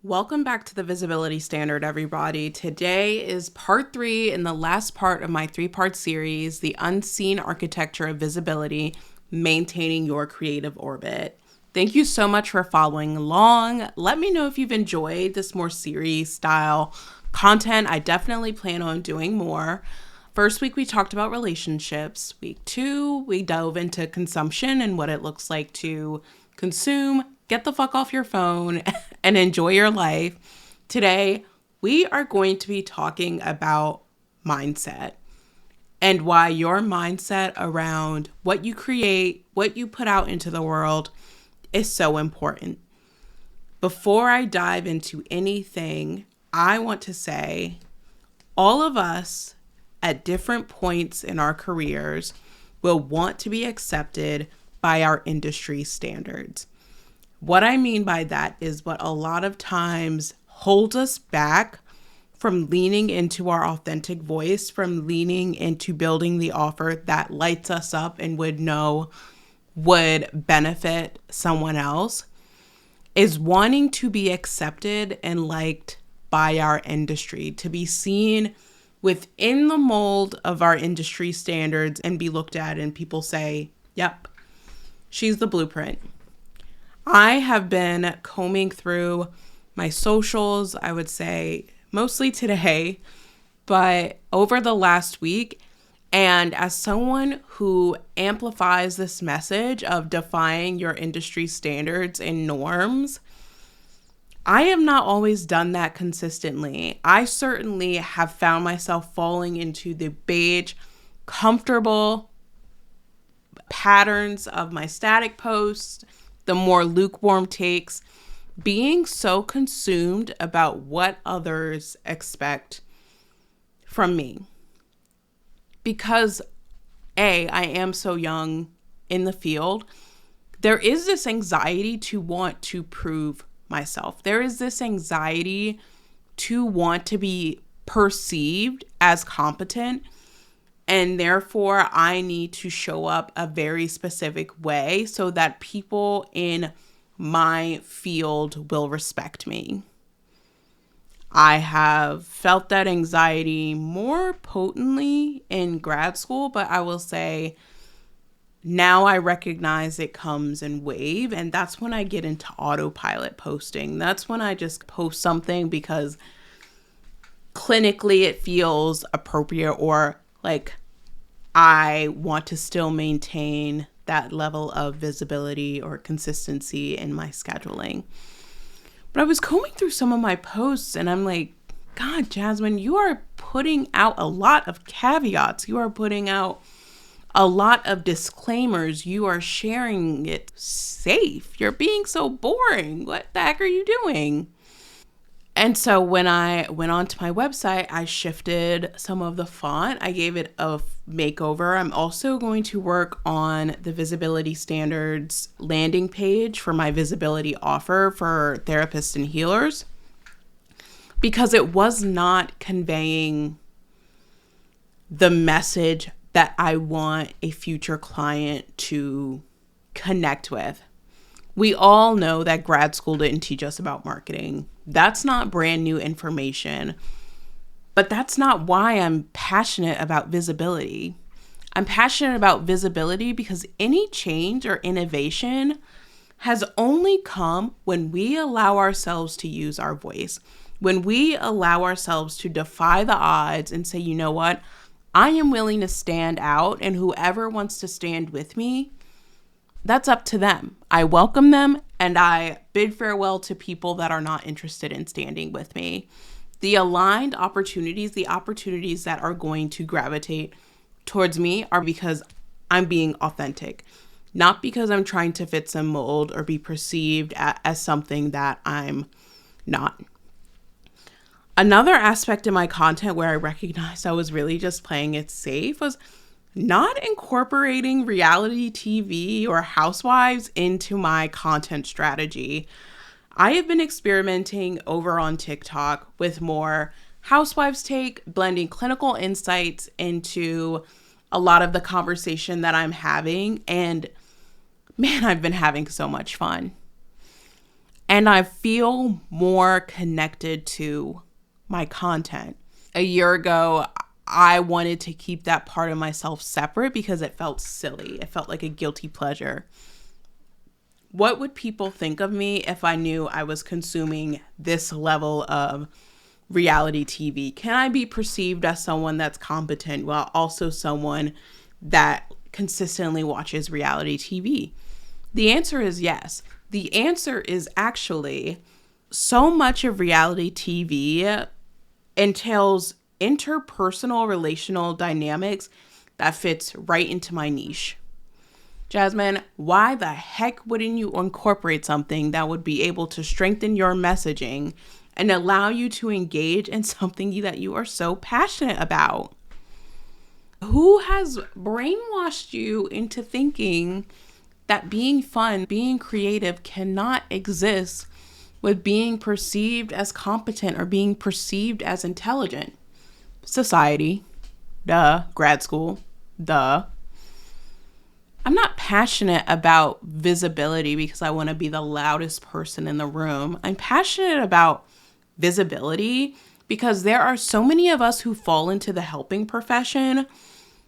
Welcome back to the Visibility Standard, everybody. Today is part 3 in the last part of my 3-part series, The Unseen Architecture of Visibility, Maintaining Your Creative Orbit. Thank you so much for following along. Let me know if you've enjoyed this more series style content. I definitely plan on doing more. First week, we talked about relationships. Week 2, we dove into consumption and what it looks like to consume, get the fuck off your phone, and enjoy your life. Today, we are going to be talking about mindset and why your mindset around what you create, what you put out into the world is so important. Before I dive into anything, I want to say all of us at different points in our careers will want to be accepted by our industry standards. What I mean by that is what a lot of times holds us back from leaning into our authentic voice, from leaning into building the offer that lights us up and would benefit someone else, is wanting to be accepted and liked by our industry, to be seen within the mold of our industry standards and be looked at and people say, yep, she's the blueprint. I have been combing through my socials, I would say mostly today, but over the last week. And as someone who amplifies this message of defying your industry standards and norms, I have not always done that consistently. I certainly have found myself falling into the beige, comfortable patterns of my static posts, the more lukewarm takes, being so consumed about what others expect from me. Because I am so young in the field, there is this anxiety to want to prove myself. There is this anxiety to want to be perceived as competent, and therefore I need to show up a very specific way so that people in my field will respect me. I have felt that anxiety more potently in grad school, but I will say now I recognize it comes in wave, and that's when I get into autopilot posting. That's when I just post something because clinically it feels appropriate, or like I want to still maintain that level of visibility or consistency in my scheduling. But I was combing through some of my posts and I'm like, God, Jazzmyn, you are putting out a lot of caveats. You are putting out a lot of disclaimers. You are sharing it safe. You're being so boring. What the heck are you doing? And so when I went onto my website, I shifted some of the font. I gave it a makeover. I'm also going to work on the visibility standards landing page for my visibility offer for therapists and healers, because it was not conveying the message that I want a future client to connect with. We all know that grad school didn't teach us about marketing. That's not brand new information, but that's not why I'm passionate about visibility. I'm passionate about visibility because any change or innovation has only come when we allow ourselves to use our voice, when we allow ourselves to defy the odds and say, you know what, I am willing to stand out, and whoever wants to stand with me, that's up to them. I welcome them, and I bid farewell to people that are not interested in standing with me. The aligned opportunities, the opportunities that are going to gravitate towards me, are because I'm being authentic, not because I'm trying to fit some mold or be perceived as something that I'm not. Another aspect of my content where I recognized I was really just playing it safe was not incorporating reality TV or housewives into my content strategy. I have been experimenting over on TikTok with more housewives take, blending clinical insights into a lot of the conversation that I'm having. And man, I've been having so much fun. And I feel more connected to my content. A year ago, I wanted to keep that part of myself separate because it felt silly. It felt like a guilty pleasure. What would people think of me if I knew I was consuming this level of reality TV? Can I be perceived as someone that's competent while also someone that consistently watches reality TV? The answer is yes. The answer is actually so much of reality TV entails interpersonal relational dynamics that fits right into my niche. Jazzmyn, why the heck wouldn't you incorporate something that would be able to strengthen your messaging and allow you to engage in something that you are so passionate about? Who has brainwashed you into thinking that being fun, being creative cannot exist with being perceived as competent or being perceived as intelligent? Society, duh. Grad school, duh. I'm not passionate about visibility because I want to be the loudest person in the room. I'm passionate about visibility because there are so many of us who fall into the helping profession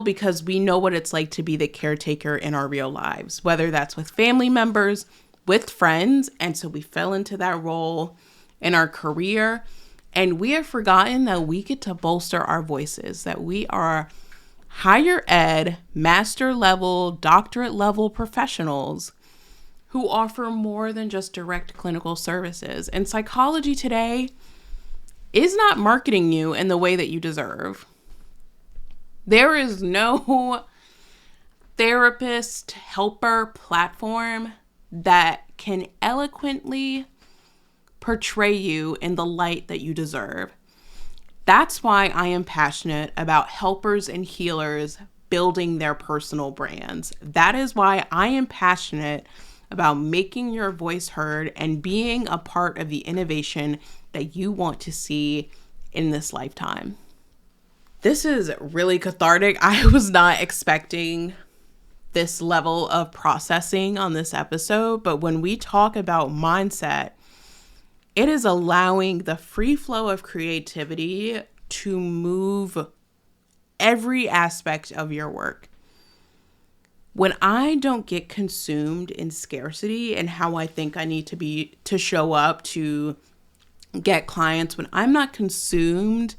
because we know what it's like to be the caretaker in our real lives, whether that's with family members, with friends. And so we fell into that role in our career. And we have forgotten that we get to bolster our voices, that we are higher ed, master level, doctorate level professionals who offer more than just direct clinical services. And psychology today is not marketing you in the way that you deserve. There is no therapist, helper platform that can eloquently portray you in the light that you deserve. That's why I am passionate about helpers and healers building their personal brands. That is why I am passionate about making your voice heard and being a part of the innovation that you want to see in this lifetime. This is really cathartic. I was not expecting this level of processing on this episode, but when we talk about mindset, it is allowing the free flow of creativity to move every aspect of your work. When I don't get consumed in scarcity and how I think I need to show up to get clients, when I'm not consumed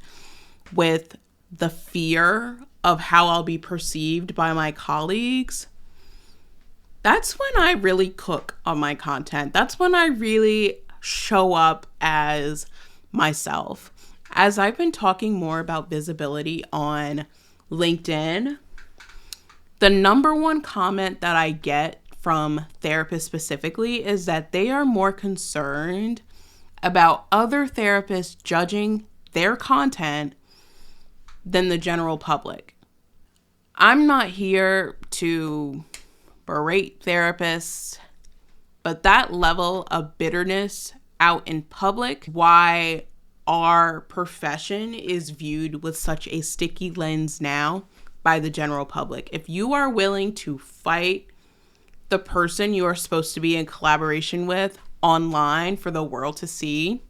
with the fear of how I'll be perceived by my colleagues, that's when I really cook on my content. That's when I really show up as myself. As I've been talking more about visibility on LinkedIn, the number one comment that I get from therapists specifically is that they are more concerned about other therapists judging their content than the general public. I'm not here to berate therapists, but that level of bitterness out in public, why our profession is viewed with such a sticky lens now by the general public. If you are willing to fight the person you are supposed to be in collaboration with online for the world to see,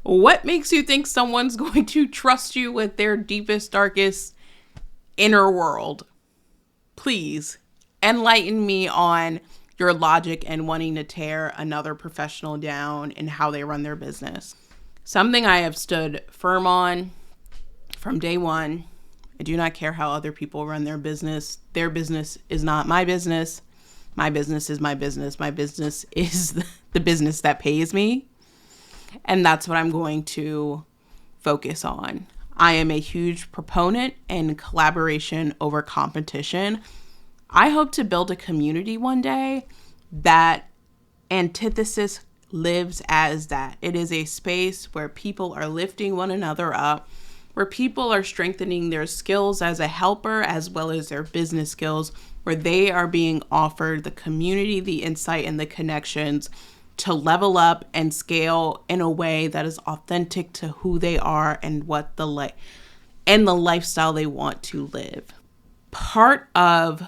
what makes you think someone's going to trust you with their deepest, darkest inner world? Please enlighten me on your logic and wanting to tear another professional down and how they run their business. Something I have stood firm on from day one. I do not care how other people run their business. Their business is not my business. My business is my business. My business is the business that pays me. And that's what I'm going to focus on. I am a huge proponent in collaboration over competition. I hope to build a community one day that antithesis lives as that. It is a space where people are lifting one another up, where people are strengthening their skills as a helper as well as their business skills, where they are being offered the community, the insight, and the connections to level up and scale in a way that is authentic to who they are and what the lifestyle they want to live. Part of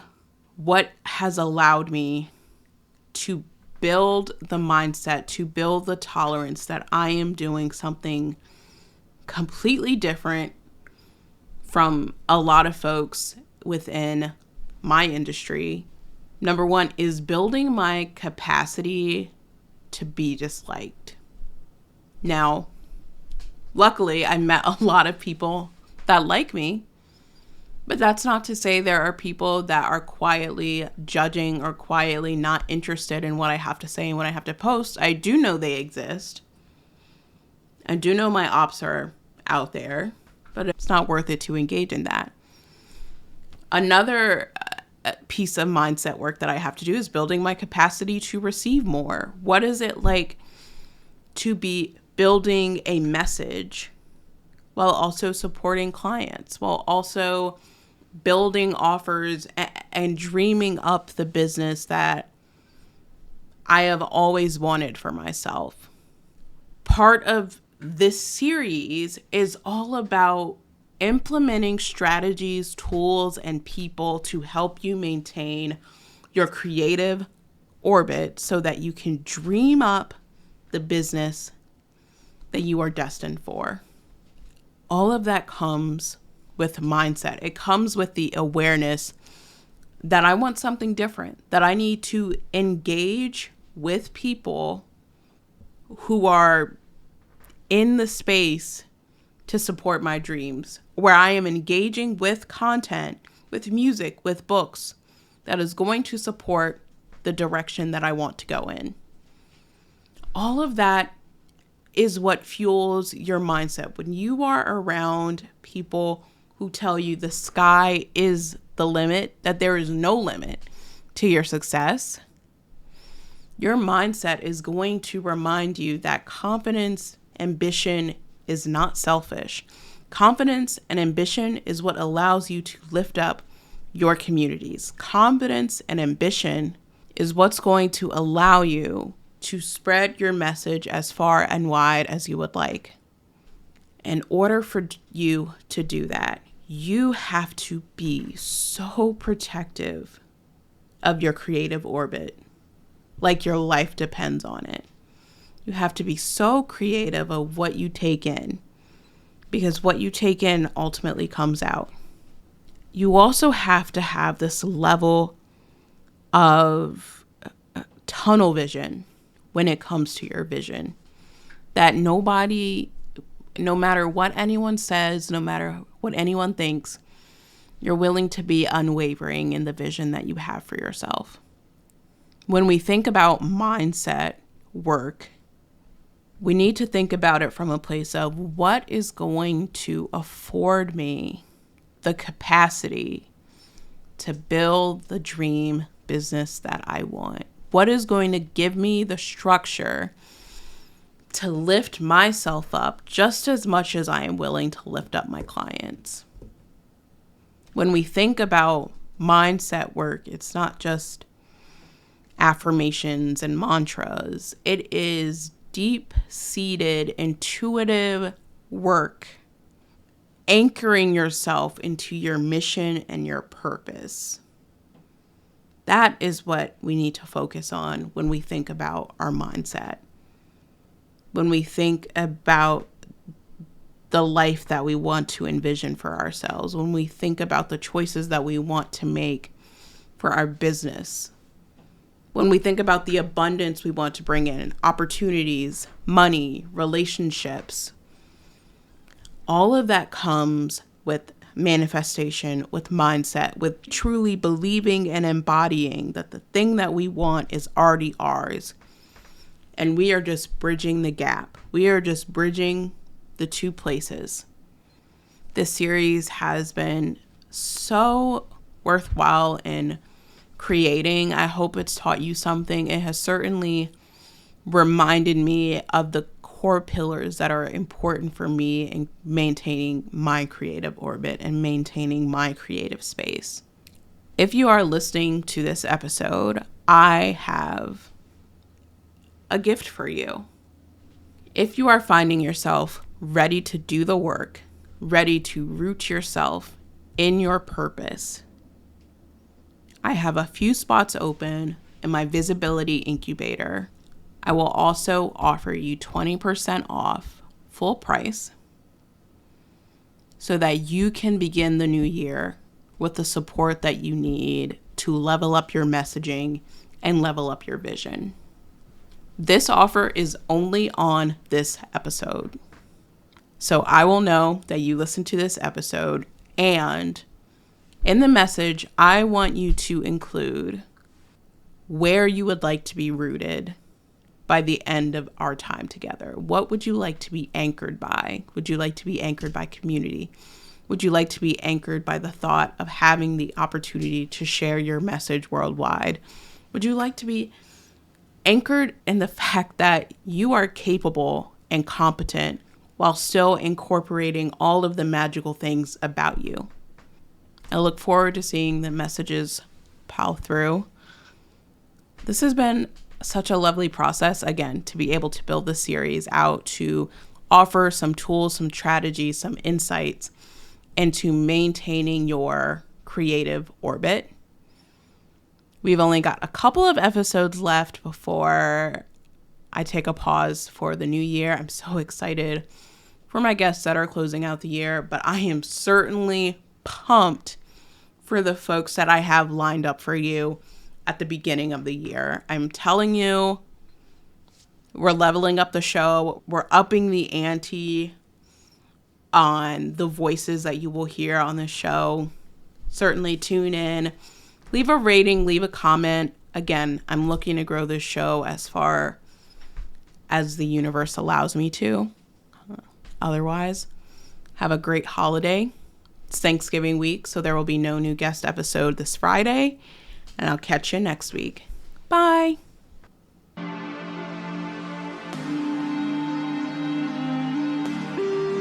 what has allowed me to build the mindset, to build the tolerance that I am doing something completely different from a lot of folks within my industry. Number one is building my capacity to be disliked. Now, luckily, I met a lot of people that like me, but that's not to say there are people that are quietly judging or quietly not interested in what I have to say and what I have to post. I do know they exist. I do know my ops are out there, but it's not worth it to engage in that. Another piece of mindset work that I have to do is building my capacity to receive more. What is it like to be building a message while also supporting clients, while also building offers and dreaming up the business that I have always wanted for myself? Part of this series is all about implementing strategies, tools, and people to help you maintain your creative orbit so that you can dream up the business that you are destined for. All of that comes with mindset. It comes with the awareness that I want something different, that I need to engage with people who are in the space to support my dreams, where I am engaging with content, with music, with books that is going to support the direction that I want to go in. All of that is what fuels your mindset. When you are around people who tell you the sky is the limit, that there is no limit to your success, your mindset is going to remind you that confidence, ambition is not selfish. Confidence and ambition is what allows you to lift up your communities. Confidence and ambition is what's going to allow you to spread your message as far and wide as you would like. In order for you to do that, you have to be so protective of your creative orbit, like your life depends on it. You have to be so creative of what you take in, because what you take in ultimately comes out. You also have to have this level of tunnel vision when it comes to your vision, that nobody, no matter what anyone says, no matter what anyone thinks, you're willing to be unwavering in the vision that you have for yourself. When we think about mindset work, we need to think about it from a place of what is going to afford me the capacity to build the dream business that I want. What is going to give me the structure to lift myself up just as much as I am willing to lift up my clients? When we think about mindset work, it's not just affirmations and mantras. It is deep-seated, intuitive work, anchoring yourself into your mission and your purpose. That is what we need to focus on when we think about our mindset. When we think about the life that we want to envision for ourselves, when we think about the choices that we want to make for our business, when we think about the abundance we want to bring in, opportunities, money, relationships, all of that comes with manifestation, with mindset, with truly believing and embodying that the thing that we want is already ours. And we are just bridging the gap. We are just bridging the two places. This series has been so worthwhile in creating. I hope it's taught you something. It has certainly reminded me of the core pillars that are important for me in maintaining my creative orbit and maintaining my creative space. If you are listening to this episode, I have a gift for you. If you are finding yourself ready to do the work, ready to root yourself in your purpose, I have a few spots open in my visibility incubator, I will also offer you 20% off full price so that you can begin the new year with the support that you need to level up your messaging and level up your vision. This offer is only on this episode. So I will know that you listened to this episode, and in the message, I want you to include where you would like to be rooted by the end of our time together. What would you like to be anchored by? Would you like to be anchored by community? Would you like to be anchored by the thought of having the opportunity to share your message worldwide? Would you like to be anchored in the fact that you are capable and competent while still incorporating all of the magical things about you? I look forward to seeing the messages pile through. This has been such a lovely process, again, to be able to build this series out, to offer some tools, some strategies, some insights into maintaining your creative orbit. We've only got a couple of episodes left before I take a pause for the new year. I'm so excited for my guests that are closing out the year, but I am certainly pumped for the folks that I have lined up for you at the beginning of the year. I'm telling you, we're leveling up the show. We're upping the ante on the voices that you will hear on the show. Certainly tune in. Leave a rating, leave a comment. Again, I'm looking to grow this show as far as the universe allows me to. Otherwise, have a great holiday. It's Thanksgiving week, so there will be no new guest episode this Friday, and I'll catch you next week. Bye.